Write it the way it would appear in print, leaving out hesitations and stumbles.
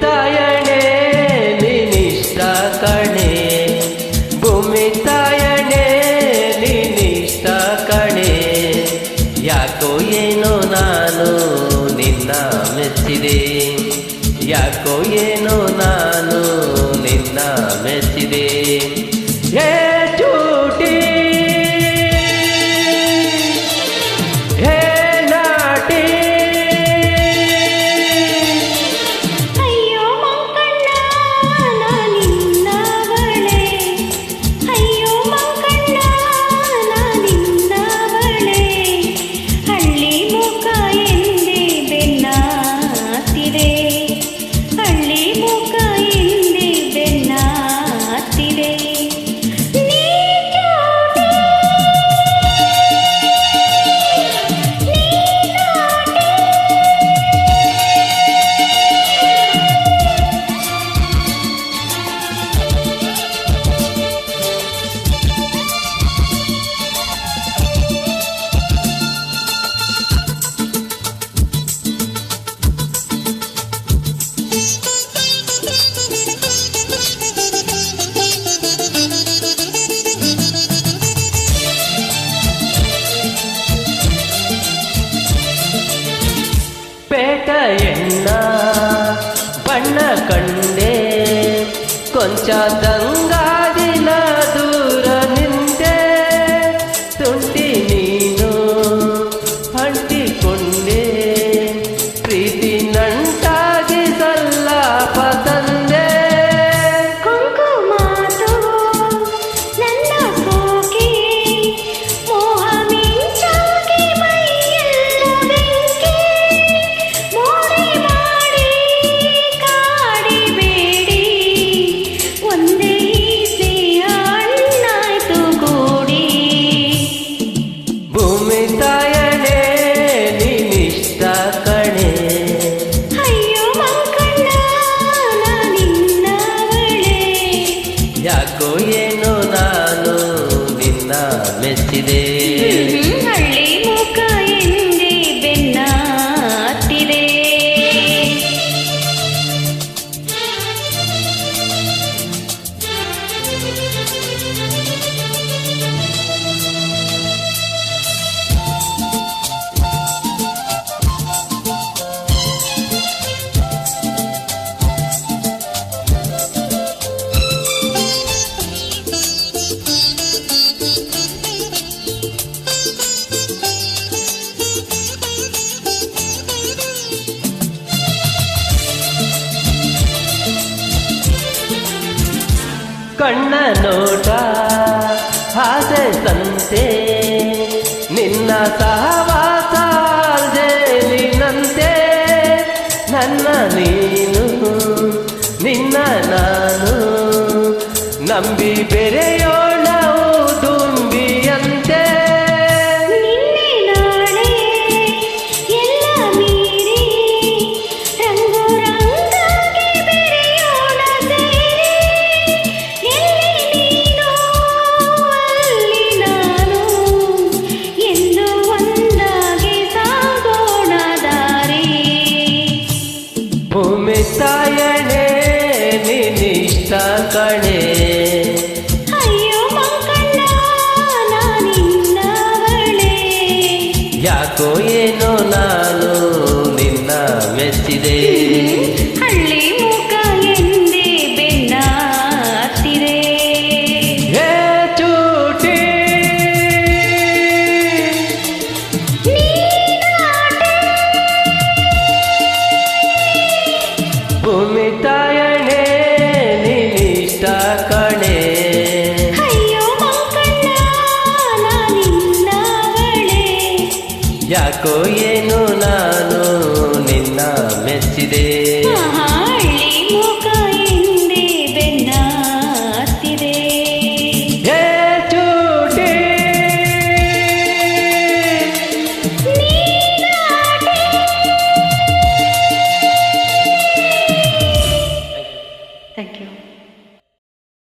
ತಾಯಣೆ ನಿನಿಷ್ಟ ಕಣೆ, ಭೂಮಿ ತಾಯಣೆ ನಿನಿಷ್ಟ ಕಣೆ. ಯಾಕೋ ಏನೋ ನಾನು ನಿನ್ನ ಮೆಚ್ಚಿದೆ, ಯಾಕೋ ಏನೋ ನಾನು ನಿನ್ನ ಮೆಚ್ಚಿದೆ. ಹೇ ಚೂಟಿ ಹೇ ನಾಟಿ, ಅಯ್ಯೋ ಮಂಕಣ್ಣ ನಾನಿನ್ನವಳೆ, ಅಯ್ಯೋ ಮಂಕಣ್ಣ ನಾನಿನ್ನವಳೆ. ಹಳ್ಳಿ ಮುಖ ಎಂದೇ ಬೆನ್ನಾತಿದೆ, ಹಳ್ಳಿ ಮುಖ ಎಂದೇ ಬೆನ್ನಾತಿದೆ. ಪೇಟ ಎಣ್ಣ ಬಣ್ಣ ಕಂಡೆ, ಕೊಂಚ ದಂಗಾದಿನ ದೂರ ನಿಂತೆ. ತುಂಟಿ ನೀನು ಅಂಟಿಕೊಂಡೆ, ಪ್ರೀತಿ ನಂಟಾಗಿ ಸಲ್ಲಾಪ ತಂದೆ. ಕುಂಕುಮಾತು ನನ್ನ ಸೋಕೆ, ಮೋಹ ಮಿಂಚಾಗಿ ಮೈಯೆಲ್ಲ ಬೆಂಕಿ. ಮೋಡಿ ಮಾಡಿ ಕಾಡಿಬೇಡಿ, ಒಂದೇ ಸ್ನೇಹ ಅಣ್ಣಾಯ್ತು ಕೂಡಿ. ಭೂಮಿ ತಾಯಣೆ ನಿನಿಷ್ಟ ಕಣೆ, ಅಯ್ಯೋ ಮಂಕಣ್ಣ ನಾನಿನ್ನವಳೆ. ಯಾಕೋ ಏನೋ ನಾನು ನಿನ್ನ ಮೆಚ್ಚಿದೆ. ಹಳ್ಳಿ ಮುಖ ಎಂದೇ ಬೆನ್ನಾತಿದೆ. ಕಣ್ಣ ನೋಟ ಆಸೆ ಸಂತೆ, ನಿನ್ನ ಸಹವಾಸ ಜೇಲಿನಂತೆ. ನನ್ನ ನೀನು ನಿನ್ನ ನಾನು ನಂಬಿ ಬೆರೆಯೋಣ ದುಂಬಿಯಂತೆ. ನಿನ್ನೆ ನಾಳೆ ಎಲ್ಲ ಮೀರಿ ರಂಗು ರಂಗಾಗಿ ಬೆರೆಯೋಣ ಸೇರಿ. ಎಲ್ಲಿ ನೀನು ಅಲ್ಲಿ ನಾನು, ಎಂದು ಒಂದಾಗಿ ಸಾಗೋಣ ದಾರಿ. ಭೂಮಿ ತಾಯಣೆ ನಿನಿಷ್ಟ ಕಣೆ, ಅಯ್ಯೋ ಮಂಕಣ್ಣ ನಾನಿನ್ನವಳೆ. ಯಾಕೋ ಏನೋ ನಾನು ನಿನ್ನ ಮೆಚ್ಚಿದೆ. ಹಳ್ಳಿ ಮುಖ ಎಂದೇ ಬೆನ್ನಾತಿದೆ. ಹೇ ಚೂಟಿ ಭೂಮಿ ತಾಯಣೆ ನಿನಿಷ್ಟ ಕಣೆ, ಅಯ್ಯೋ ಮಂಕಣ್ಣ ನಾನಿನ್ನವಳೆ. ಯಾಕೋ